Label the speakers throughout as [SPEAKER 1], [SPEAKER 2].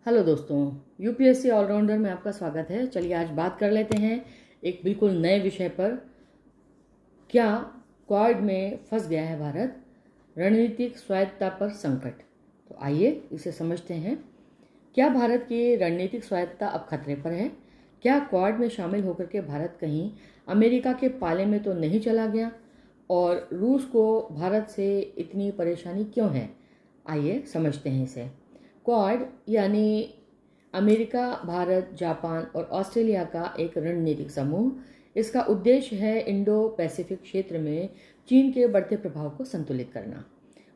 [SPEAKER 1] Hello दोस्तों, UPSC allrounder में आपका स्वागत है। चलिए आज बात कर लेते हैं एक बिल्कुल नए विषय पर। क्या क्वाड में फंस गया है भारत? रणनीतिक स्वायत्तता पर संकट। तो आइए इसे समझते हैं। क्या भारत की रणनीतिक स्वायत्तता अब खतरे पर है? क्या क्वाड में शामिल होकर के भारत कहीं अमेरिका के पाले में तो नहीं चला गया? और रूस को भारत से इतनी परेशानी क्यों है? आइए समझते हैं इसे। क्वाड यानी अमेरिका, भारत, जापान और ऑस्ट्रेलिया का एक रणनीतिक समूह। इसका उद्देश्य है इंडो पैसिफिक क्षेत्र में चीन के बढ़ते प्रभाव को संतुलित करना।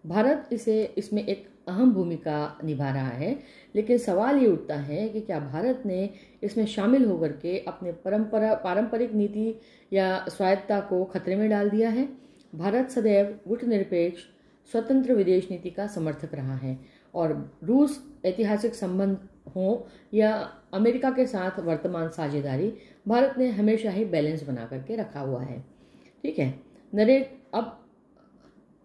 [SPEAKER 1] भारत इसमें एक अहम भूमिका निभा रहा है, लेकिन सवाल ये उठता है कि क्या भारत ने इसमें शामिल होकर के अपने पारंपरिक नीति या स्वायत्तता को खतरे में डाल दिया है? भारत सदैव गुटनिरपेक्ष स्वतंत्र विदेश नीति का समर्थक रहा है और रूस ऐतिहासिक संबंध हो या अमेरिका के साथ वर्तमान साझेदारी, भारत ने हमेशा ही बैलेंस बना करके रखा हुआ है। ठीक है। अब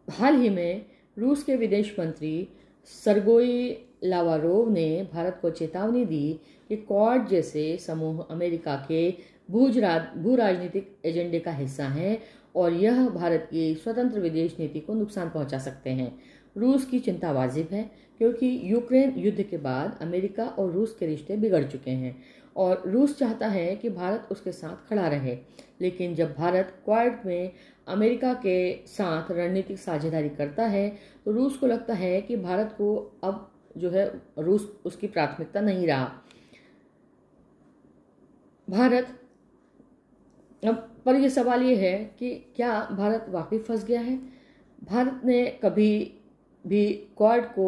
[SPEAKER 1] हाल ही में रूस के विदेश मंत्री सरगोई लावारोव ने भारत को चेतावनी दी कि क्वाड जैसे समूह अमेरिका के भू राजनीतिक एजेंडे का हिस्सा हैं और यह भारत की स्वतंत्र विदेश नीति को नुकसान पहुंचा सकते हैं। रूस की चिंता वाजिब है क्योंकि यूक्रेन युद्ध के बाद अमेरिका और रूस के रिश्ते बिगड़ चुके हैं और रूस चाहता है कि भारत उसके साथ खड़ा रहे। लेकिन जब भारत क्वाड में अमेरिका के साथ रणनीतिक साझेदारी करता है तो रूस को लगता है कि भारत को अब रूस उसकी प्राथमिकता नहीं रहा। पर यह सवाल ये है कि क्या भारत वाकई फंस गया है? भारत ने कभी भी क्वाड को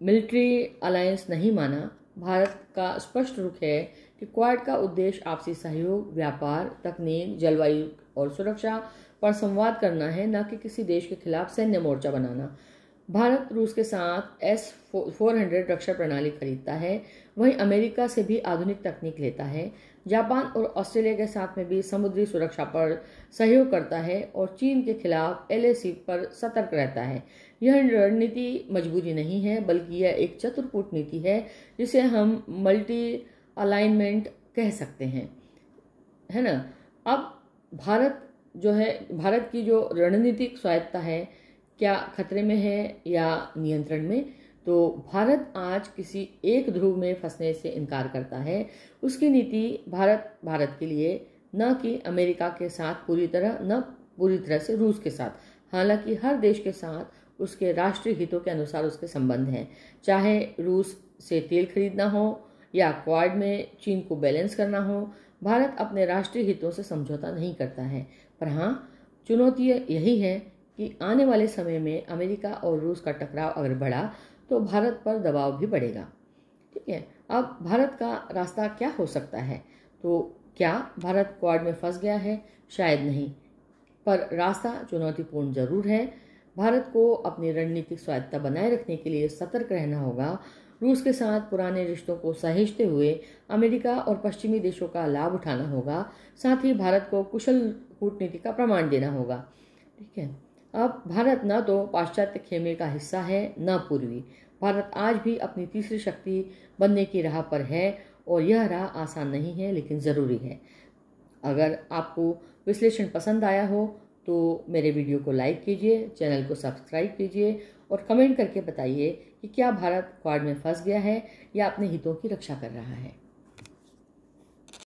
[SPEAKER 1] मिलिट्री अलायंस नहीं माना। भारत का स्पष्ट रुख है कि क्वाड का उद्देश्य आपसी सहयोग, व्यापार, तकनीक, जलवायु और सुरक्षा पर संवाद करना है, न कि किसी देश के खिलाफ सैन्य मोर्चा बनाना। भारत रूस के साथ S-400 रक्षा प्रणाली खरीदता है, वहीं अमेरिका से भी आधुनिक तकनीक लेता है। जापान और ऑस्ट्रेलिया के साथ में भी समुद्री सुरक्षा पर सहयोग करता है और चीन के खिलाफ LAC पर सतर्क रहता है। यह रणनीति मजबूरी नहीं है, बल्कि यह एक चतुर कूटनीति है जिसे हम मल्टी अलाइनमेंट कह सकते हैं, है ना। अब भारत की जो रणनीतिक स्वायत्तता है, क्या खतरे में है या नियंत्रण में? तो भारत आज किसी एक ध्रुव में फंसने से इनकार करता है। उसकी नीति भारत के लिए, न कि अमेरिका के साथ पूरी तरह से रूस के साथ। हालांकि हर देश के साथ उसके राष्ट्रीय हितों के अनुसार उसके संबंध हैं। चाहे रूस से तेल खरीदना हो या क्वाड में चीन को बैलेंस करना हो, भारत अपने राष्ट्रीय हितों से समझौता नहीं करता है। पर हाँ, चुनौती यही है कि आने वाले समय में अमेरिका और रूस का टकराव अगर बढ़ा तो भारत पर दबाव भी बढ़ेगा। ठीक है। अब भारत का रास्ता क्या हो सकता है? तो क्या भारत क्वाड में फंस गया है? शायद नहीं, पर रास्ता चुनौतीपूर्ण जरूर है। भारत को अपनी रणनीतिक स्वायत्तता बनाए रखने के लिए सतर्क रहना होगा। रूस के साथ पुराने रिश्तों को सहेजते हुए अमेरिका और पश्चिमी देशों का लाभ उठाना होगा। साथ ही भारत को कुशल कूटनीति का प्रमाण देना होगा। ठीक है। अब भारत न तो पाश्चात्य खेमे का हिस्सा है, न पूर्वी। भारत आज भी अपनी तीसरी शक्ति बनने की राह पर है और यह राह आसान नहीं है, लेकिन ज़रूरी है। अगर आपको विश्लेषण पसंद आया हो तो मेरे वीडियो को लाइक कीजिए, चैनल को सब्सक्राइब कीजिए और कमेंट करके बताइए कि क्या भारत क्वाड में फंस गया है या अपने हितों की रक्षा कर रहा है।